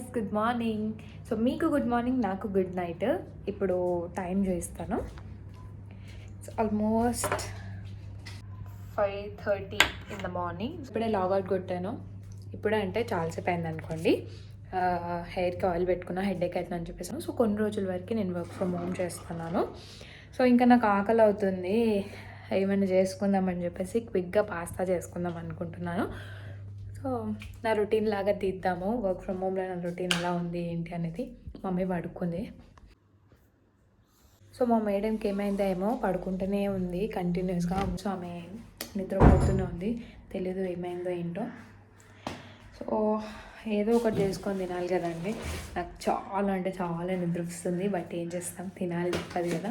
Guys, good morning. So మీకు good morning, నాకు good night. ఇప్పుడు టైం చూపిస్తాను. Almost 5:30 in the morning. ఇప్పుడే లాగౌట్ కొట్టాను. ఇప్పుడే అంటే చాలాసేపు అయింది అనుకోండి. హెయిర్కి ఆయిల్ పెట్టుకున్నా, హెడేక్ అవుతుంది అని చెప్పేసాను. సో కొన్ని రోజుల వరకు నేను వర్క్ ఫ్రమ్ హోమ్ చేస్తున్నాను. సో ఇంకా నాకు ఆకలి అవుతుంది, ఏమైనా చేసుకుందామని చెప్పేసి క్విక్గా పాస్తా చేసుకుందాం అనుకుంటున్నాను. సో నా రొటీన్ లాగా తీద్దాము. వర్క్ ఫ్రమ్ హోమ్లో నా రొటీన్ ఎలా ఉంది ఏంటి అనేది. మమ్మీ పడుకుంది. సో మా మేడంకి ఏమైందో ఏమో, పడుకుంటూనే ఉంది కంటిన్యూస్గా. సో ఆమె నిద్రపోతూనే ఉంది, తెలీదు ఏమైందో ఏంటో. సో ఏదో ఒకటి చేసుకొని తినాలి కదండి. నాకు చాలా అంటే చాలా నిద్ర వస్తుంది, బట్ ఏం చేస్తాం, తినాలి తప్పదు కదా.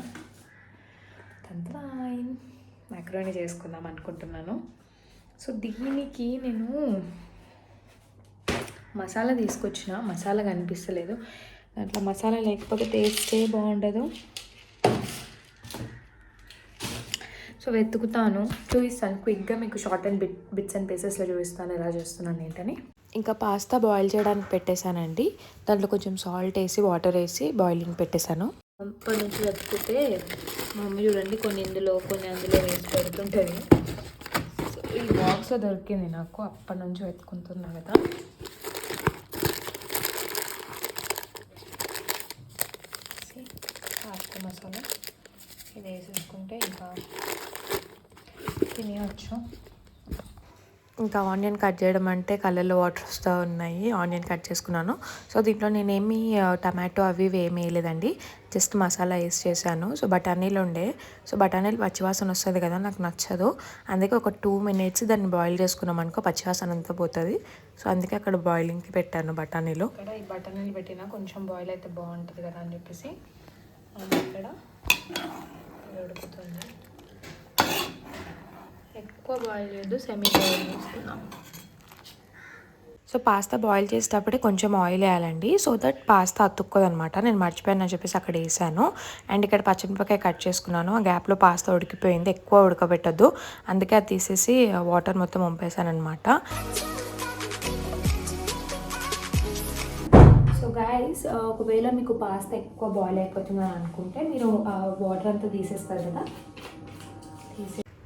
అంతా మ్యాక్రోనీ చేసుకుందాం అనుకుంటున్నాను. సో దీనికి నేను మసాలా తీసుకొచ్చిన, మసాలా కనిపిస్తలేదు దాంట్లో. మసాలా లేకపోతే టేస్టే బాగుండదు. సో వెతుకుతాను, చూపిస్తాను క్విక్గా మీకు. షార్ట్ అండ్ బిట్స్ అండ్ పీసెస్లో చూపిస్తాను ఎలా చేస్తున్నాను ఏంటని. ఇంకా పాస్తా బాయిల్ చేయడానికి పెట్టేశానండి. దాంట్లో కొంచెం సాల్ట్ వేసి, వాటర్ వేసి బాయిలింగ్ పెట్టేశాను. అప్పటి నుంచి వెతుకుతే మా మమ్మీ చూడండి, కొన్ని ఇందులో కొన్ని అందులో వేసి పెడుతుంటుంది. సో ఈ బాక్స్లో దొరికింది నాకు, అప్పటి నుంచి వెతుకుంటున్నా కదా. పాస్తా మసాలా ఇది వేసేసుకుంటే ఇంకా తినేయచ్చు. ఇంకా ఆనియన్ కట్ చేయడం అంటే కళ్ళల్లో వాటర్ వస్తూ ఉన్నాయి. ఆనియన్ కట్ చేసుకున్నాను. సో దీంట్లో నేనేమి టమాటో అవి ఏమి వేయలేదండి, జస్ట్ మసాలా వేసి చేశాను. సో బఠానీలు ఉండే, సో బఠానీలు పచ్చివాసన వస్తుంది కదా, నాకు నచ్చదు. అందుకే ఒక 2 minutes దాన్ని బాయిల్ చేసుకున్నాం అనుకో, పచ్చివాసన అంతా పోతుంది. సో అందుకే అక్కడ బాయిలింగ్కి పెట్టాను బఠానీలు. ఇక్కడ ఈ బఠానీలు పెట్టినా కొంచెం బాయిల్ అయితే బాగుంటుంది కదా అని చెప్పేసి ఇక్కడ ఉడుకుతుంది. ఎక్కువ బాయిల్ చేయొద్దు, సెమీ బాయిల్ చేసుకున్నాం. సో పాస్తా బాయిల్ చేసేటప్పుడే కొంచెం ఆయిల్ వేయాలండి, సో దట్ పాస్తా అతుక్కోదనమాట. నేను మర్చిపోయాను అని చెప్పేసి అక్కడ వేసాను. అండ్ ఇక్కడ పచ్చిమిరపకాయ కట్ చేసుకున్నాను. ఆ గ్యాప్లో పాస్తా ఉడికిపోయింది, ఎక్కువ ఉడకబెట్టద్దు, అందుకే అది తీసేసి వాటర్ మొత్తం వంపేసాను అనమాట. సో గైస్, ఒకవేళ మీకు పాస్తా ఎక్కువ బాయిల్ అయిపోతుందని అనుకుంటే మీరు వాటర్ అంతా తీసేస్తారు కదా,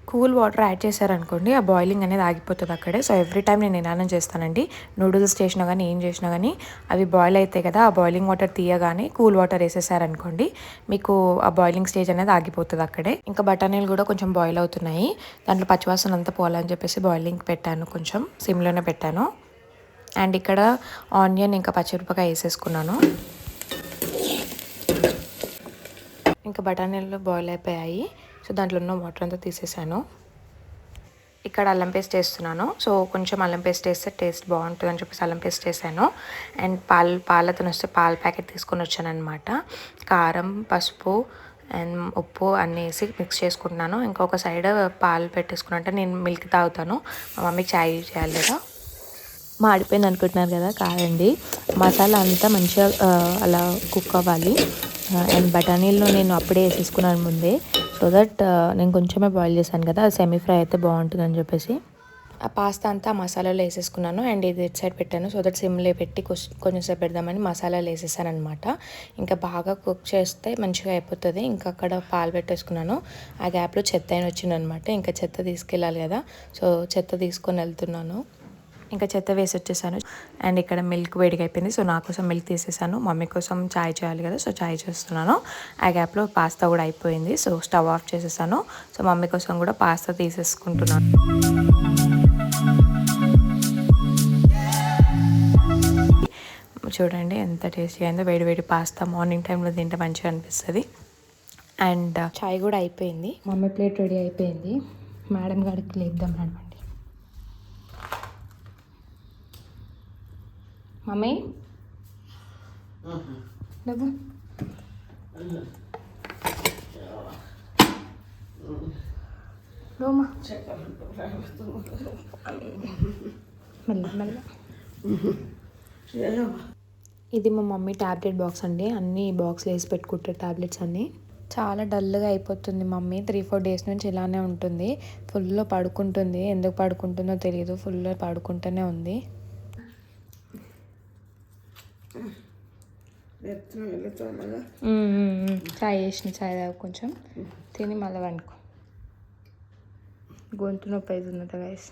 కూల్ వాటర్ యాడ్ చేశారనుకోండి, ఆ బాయిలింగ్ అనేది ఆగిపోతుంది అక్కడే. సో ఎవ్రీ టైం నేను ఇలానే చేస్తానండి. నూడిల్స్ చేసినా కానీ ఏం చేసినా కానీ అవి బాయిల్ అవుతాయి కదా, ఆ బాయిలింగ్ వాటర్ తీయగానే కూల్ వాటర్ వేసేసారనుకోండి, మీకు ఆ బాయిలింగ్ స్టేజ్ అనేది ఆగిపోతుంది అక్కడే. ఇంకా బఠానీలు కూడా కొంచెం బాయిల్ అవుతున్నాయి, దాంట్లో పచ్చివాసన అంతా పోవాలని చెప్పేసి బాయిలింగ్ పెట్టాను, కొంచెం సిమ్లోనే పెట్టాను. అండ్ ఇక్కడ ఆనియన్ ఇంకా పచ్చిమిరపకాయ వేసేసుకున్నాను. ఇంకా బఠానీలు బాయిల్ అయిపోయాయి. సో దాంట్లో ఉన్న వాటర్ అంతా తీసేసాను. ఇక్కడ అల్లం పేస్ట్ వేస్తున్నాను. సో కొంచెం అల్లం పేస్ట్ వేస్తే టేస్ట్ బాగుంటుంది అని చెప్పేసి అల్లం పేస్ట్ వేసాను. అండ్ పాలతో వస్తే పాల ప్యాకెట్ తీసుకొని వచ్చాను అనమాట. కారం, పసుపు అండ్ ఉప్పు అన్నీ వేసి మిక్స్ చేసుకుంటున్నాను. ఇంకొక సైడ్ పాలు పెట్టేసుకున్నా, అంటే నేను మిల్క్ తాగుతాను, మా మమ్మీకి ఛాయ్ చేయాలి కదా. మాడిపోయింది అనుకుంటున్నారు కదా, కాదండి, మసాలా అంతా మంచిగా అలా కుక్ అవ్వాలి. అండ్ బఠానీల్లో నేను అప్పుడే వేసేసుకున్నాను ముందే, సో దట్ నేను కొంచెమే బాయిల్ చేశాను కదా, అది సెమీ ఫ్రై అయితే బాగుంటుందని చెప్పేసి ఆ పాస్తా అంతా మసాలాలో వేసేసుకున్నాను. అండ్ ఇది ఇటు సైడ్ పెట్టాను, సో దట్ సిమ్లో పెట్టి కొంచెం సేపు పెడదామని మసాలాలు వేసేసాను అనమాట. ఇంకా బాగా కుక్ చేస్తే మంచిగా అయిపోతుంది. ఇంకా అక్కడ పాలు పెట్టేసుకున్నాను. ఆ గ్యాప్లో చెత్త అయిన వచ్చిందనమాట, ఇంకా చెత్త తీసుకెళ్ళాలి కదా, సో చెత్త తీసుకొని వెళ్తున్నాను. ఇంకా చెత్త వేసి వచ్చేసాను. అండ్ ఇక్కడ మిల్క్ వేడిగా అయిపోయింది, సో నా కోసం మిల్క్ తీసేసాను, మమ్మీ కోసం ఛాయ్ చేయాలి కదా, సో ఛాయ్ చేస్తున్నాను. ఆ గ్యాప్లో పాస్తా కూడా అయిపోయింది, సో స్టవ్ ఆఫ్ చేసేసాను. సో మమ్మీ కోసం కూడా పాస్తా తీసేసుకుంటున్నాను. చూడండి ఎంత టేస్టీగా అయిందో, వేడి వేడి పాస్తా మార్నింగ్ టైంలో తింటే మంచిగా అనిపిస్తుంది. అండ్ ఛాయ్ కూడా అయిపోయింది, మమ్మీ ప్లేట్ రెడీ అయిపోయింది. మేడం గారికి లేద్దాం మేడం. మమ్మీ నువ్వు లోమా ఇది మా మమ్మీ ట్యాబ్లెట్ బాక్స్ అండి, అన్ని బాక్స్లో వేసి పెట్టుకుంటారు ట్యాబ్లెట్స్ అన్నీ. చాలా డల్గా అయిపోతుంది మమ్మీ, 3-4 days నుంచి ఇలానే ఉంటుంది. ఫుల్ పడుకుంటుంది, ఎందుకు పడుకుంటుందో తెలియదు, ఫుల్ పడుకుంటూనే ఉంది. చాయ్ వేసిన చాయ్ తాగు కొంచెం తిని మళ్ళీ వండుకో. గొంతు నొప్పి అవుతుందట గైస్.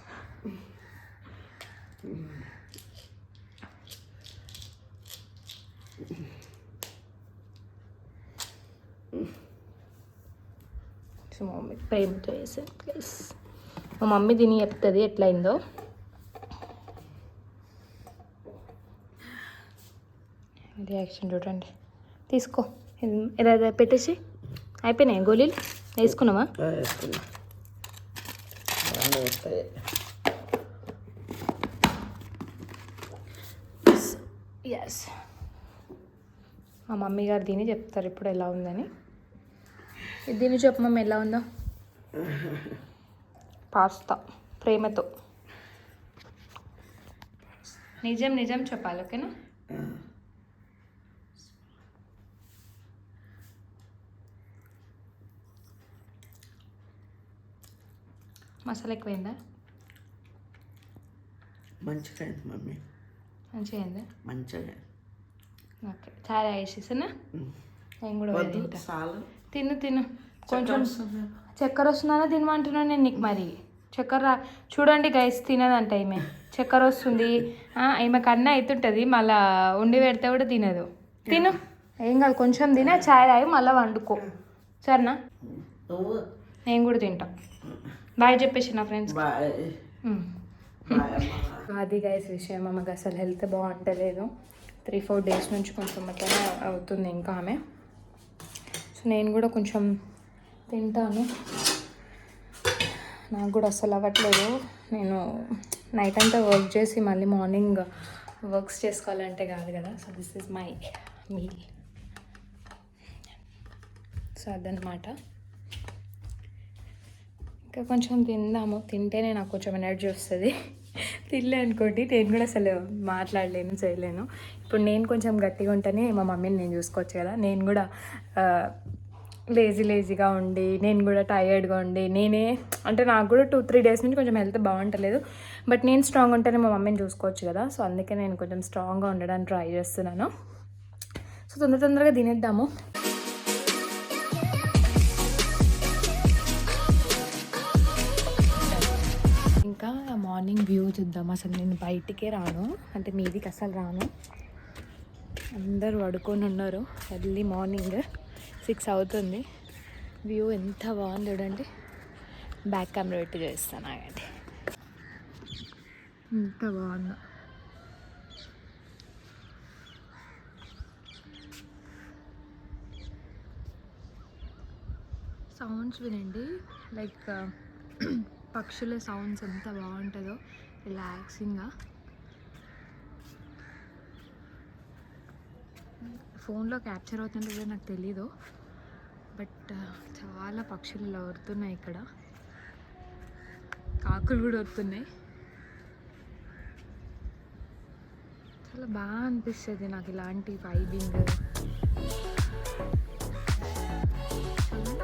సో మా మమ్మీ ప్రేమతో వేసాను గైస్. మా మమ్మీ తిని చెప్తుంది ఎట్లయిందో. రియాక్షన్ చూడండి. తీసుకో ఏదో పెట్టేసి అయిపోయినాయి గోళీలు వేసుకున్నావా? ఎస్, మా మమ్మీ గారు దీన్ని చెప్తారు ఇప్పుడు ఎలా ఉందని. దీన్ని చెప్పు మమ్మీ ఎలా ఉందో. పాస్తా ప్రేమతో. నిజం నిజం చెప్పాలి, ఓకేనా? మసాలా ఎక్కువైందా? మంచిగా మమ్మీ, మంచిగా అయిందా? మంచిగా. ఓకే, చాలా వేసేసానా? నేను కూడా తిను తిను. కొంచెం చక్కెర వస్తుందన్నా తినమంటున్నాను నేను నీకు. మరి చక్కెర చూడండి గైస్, తినదంట ఈమె. చక్కెర వస్తుంది ఈమె కన్నా అవుతుంటుంది, మళ్ళీ ఉండి పెడితే కూడా తినదు. తిను, ఏం కాదు, కొంచెం తిన, చాయ్ తాగి మళ్ళీ వండుకో, సరేనా? నేను కూడా తింటా. బాయ్ చెప్పేసి నా ఫ్రెండ్స్. అది గైస్ విషయం. అమ్మకి అసలు హెల్త్ బాగుంటలేదు. 3-4 డేస్ నుంచి కొంచెం అట్లా అవుతుంది ఇంకా ఆమె. సో నేను కూడా కొంచెం తింటాను. నాకు కూడా అసలు అవ్వట్లేదు. నేను నైట్ అంతా వర్క్ చేసి మళ్ళీ మార్నింగ్ వర్క్స్ చేసుకోవాలంటే కాదు కదా. So this is my meal. So అదనమాట. ఇంకా కొంచెం తిందాము, తింటేనే నాకు కొంచెం ఎనర్జీ వస్తుంది. తినలే అనుకోండి నేను కూడా అసలు మాట్లాడలేను, చేయలేను. ఇప్పుడు నేను కొంచెం గట్టిగా ఉంటేనే మా మమ్మీని నేను చూసుకోవచ్చు కదా. నేను కూడా లేజీగా ఉండి, నేను కూడా టైర్డ్గా ఉండి, నేనే అంటే నాకు కూడా 2-3 డేస్ నుంచి కొంచెం హెల్త్ బాగుంటలేదు. బట్ నేను స్ట్రాంగ్ ఉంటేనే మా మమ్మీని చూసుకోవచ్చు కదా. సో అందుకే నేను కొంచెం స్ట్రాంగ్గా ఉండడానికి ట్రై చేస్తున్నాను. సో తొందరగా తినేద్దాము. ఇంకా మార్నింగ్ వ్యూ చూద్దాం. అసలు నేను బయటికే రాను, అంటే మీదికి అసలు రాను. అందరూ పడుకొని ఉన్నారు. ఎర్లీ మార్నింగ్ 6 అవుతుంది. వ్యూ ఎంత బాగుంది చూడండి. బ్యాక్ కెమెరా పెట్టి చేస్తాను ఆగండి. ఎంత బాగుందో. సౌండ్స్ వినండి, లైక్ పక్షుల సౌండ్స్ ఎంత బాగుంటుందో రిలాక్సింగ్గా. ఫోన్లో క్యాప్చర్ అవుతుందో నాకు తెలీదు, బట్ చాలా పక్షులు ఇలా వరుతున్నాయి. ఇక్కడ కాకులు కూడా వరుతున్నాయి. చాలా బాగా అనిపిస్తుంది నాకు ఇలాంటి వైబింగ్.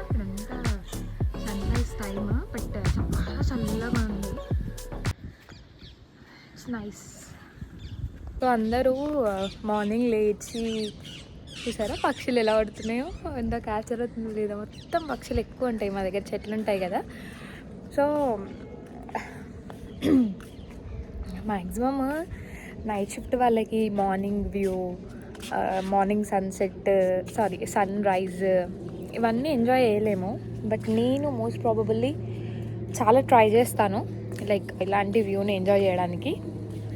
అక్కడంతా సన్ రైజ్ టైమ్, బట్ చాలా చల్లగా ఉంది. It's nice. సో అందరూ మార్నింగ్ లేచి చూసారా పక్షులు ఎలా పడుతున్నాయో. ఎంత క్యాప్చర్ అవుతుందో లేదా. మొత్తం పక్షులు ఎక్కువ ఉంటాయి మా దగ్గర, చెట్లు ఉంటాయి కదా. సో మ్యాక్సిమమ్ నైట్ షిఫ్ట్ వాళ్ళకి morning view, morning sunrise ఇవన్నీ ఎంజాయ్ చేయలేము. బట్ నేను మోస్ట్ ప్రాబబుల్లీ చాలా ట్రై చేస్తాను లైక్ ఇలాంటి వ్యూని ఎంజాయ్ చేయడానికి.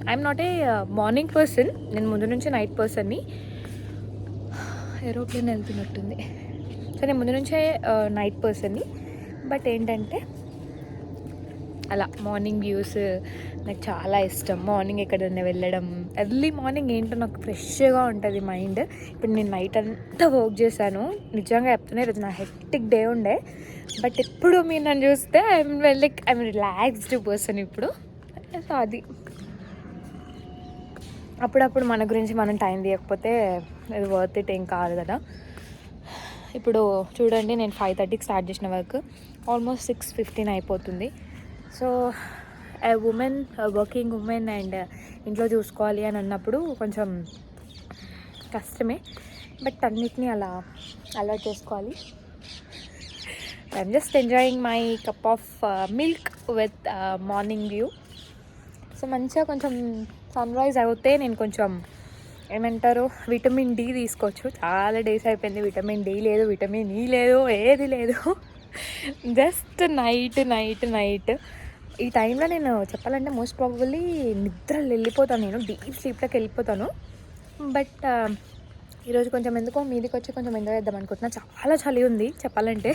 I'm not a morning person, నేను ముందు నుంచి నైట్ పర్సన్ని. ఏరోప్లేన్ వెళ్తున్నట్టుంది. సో నేను ముందు నుంచే నైట్ పర్సన్ని. బట్ ఏంటంటే అలా మార్నింగ్ వ్యూస్ నాకు చాలా ఇష్టం. మార్నింగ్ ఎక్కడైనా వెళ్ళడం, ఎర్లీ మార్నింగ్ ఏంటో నాకు ఫ్రెష్గా ఉంటుంది మైండ్. ఇప్పుడు నేను నైట్ అంతా వర్క్ చేశాను, నిజంగా చెప్తున్నా ఈరోజు నా హెక్టిక్ డే ఉండే. బట్ ఎప్పుడు మీరు నన్ను చూస్తే ఐఎమ్ రిలాక్స్డ్ పర్సన్ ఇప్పుడు. సో అది అప్పుడప్పుడు మన గురించి మనం టైం తీయకపోతే అది వర్త్ ఇట్ ఏం కాదు కదా. ఇప్పుడు చూడండి, నేను 5:30కి స్టార్ట్ చేసిన వర్క్ ఆల్మోస్ట్ 6:15 అయిపోతుంది. సో వర్కింగ్ ఉమెన్ అండ్ ఇంట్లో చూసుకోవాలి అని అన్నప్పుడు కొంచెం కష్టమే, బట్ అన్నిటినీ అలా అలవాటు చేసుకోవాలి. I'm just enjoying my cup of milk with morning view. So మంచిగా కొంచెం సన్ రైజ్ అవుతే నేను కొంచెం ఏమంటారు విటమిన్ డి తీసుకోవచ్చు. చాలా డేస్ అయిపోయింది విటమిన్ డి లేదు, విటమిన్ ఈ లేదు, ఏది లేదు. జస్ట్ నైట్ ఈ టైంలో నేను చెప్పాలంటే మోస్ట్ ప్రాబబుల్లీ నిద్రలు వెళ్ళిపోతాను, నేను డీప్ స్లీప్లోకి వెళ్ళిపోతాను. బట్ ఈరోజు కొంచెం ఎందుకో మీదికి వచ్చి కొంచెం ఎంజాయ్ చేద్దాం అనుకుంటున్నా. చాలా చలి ఉంది చెప్పాలంటే.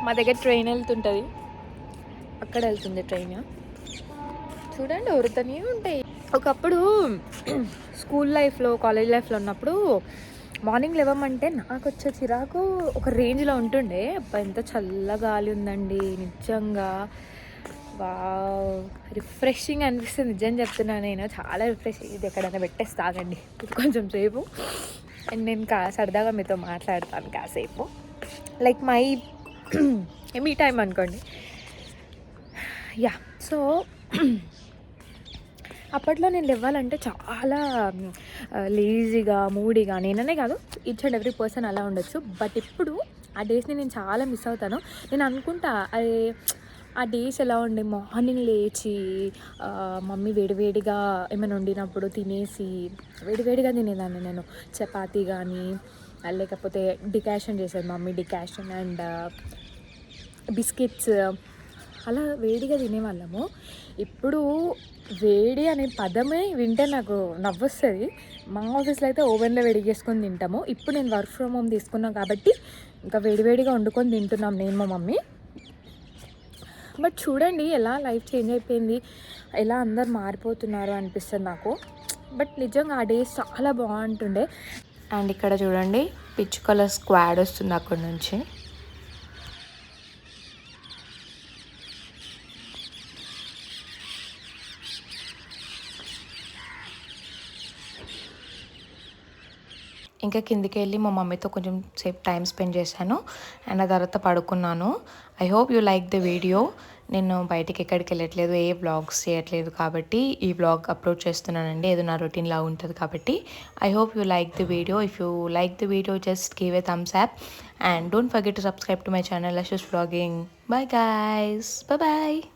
మా దగ్గర ట్రైన్ వెళ్తుంటుంది, అక్కడ వెళ్తుంది ట్రైన్. చూడండి ఉరుతూనే ఉంటాయి. ఒకప్పుడు స్కూల్ లైఫ్లో కాలేజ్ లైఫ్లో ఉన్నప్పుడు మార్నింగ్ లేవమంటే నాకు వచ్చే చిరాకు ఒక రేంజ్లో ఉంటుండే. అబ్బా ఎంత చల్ల గాలి ఉందండి నిజంగా, రిఫ్రెషింగ్ అనిపిస్తుంది. నిజం చెప్తున్నాను, నేను చాలా రిఫ్రెష్. ఇది ఎక్కడైనా పెట్టేసి తాగండి కొంచెం సేపు, అండ్ నేను సరదాగా మీతో మాట్లాడతాను కాసేపు, లైక్ మై మీ టైం అనుకోండి. యా, సో అప్పట్లో నేను లేవాలంటే చాలా లేజీగా మూడీగా, నేననే కాదు ఈచ్ అండ్ ఎవ్రీ పర్సన్ అలా ఉండొచ్చు. బట్ ఇప్పుడు ఆ డేస్ని నేను చాలా మిస్ అవుతాను. నేను అనుకుంటా అదే ఆ డేస్ ఎలా ఉండే, మార్నింగ్ లేచి మమ్మీ వేడివేడిగా ఏమైనా వండినప్పుడు తినేసి వేడివేడిగా తినేదాన్ని నేను. చపాతీ కానీ లేకపోతే డికాషన్ చేసేది మమ్మీ, డికాషన్ అండ్ బిస్కెట్స్ అలా వేడిగా తినేవాళ్ళము. ఇప్పుడు వేడి అనే పదమే వింటే నాకు నవ్వొస్తుంది. మా ఆఫీస్లో అయితే ఓవెన్లో వేడి చేసుకొని తింటాము. ఇప్పుడు నేను వర్క్ ఫ్రమ్ హోమ్ తీసుకున్నాను కాబట్టి ఇంకా వేడివేడిగా వండుకొని తింటున్నాం నేను మా మమ్మీ. బట్ చూడండి ఎలా లైఫ్ చేంజ్ అయిపోయింది, ఎలా అందరు మారిపోతున్నారు అనిపిస్తుంది నాకు. బట్ నిజంగా ఆ డేస్ చాలా బాగుంటుండే. అండ్ ఇక్కడ చూడండి పిచ్చుకల స్క్వాడ్ వస్తుంది అక్కడి నుంచి. ఇంకా కిందికి వెళ్ళి మా మమ్మీతో కొంచెం సేపు టైం స్పెండ్ చేశాను, అండ్ ఆ తర్వాత పడుకున్నాను. I hope you like the video. నేను బయటికి ఎక్కడికి వెళ్ళట్లేదు, ఏ వ్లాగ్స్ చేయట్లేదు కాబట్టి ఈ వ్లాగ్ అప్లోడ్ చేస్తున్నానండి. ఏదో నా రొటీన్ లా ఉంటుంది కాబట్టి. I hope you like the video. If you like the video just give a thumbs up and don't forget to subscribe to my channel Ashu's Vlogging. Bye guys. Bye bye.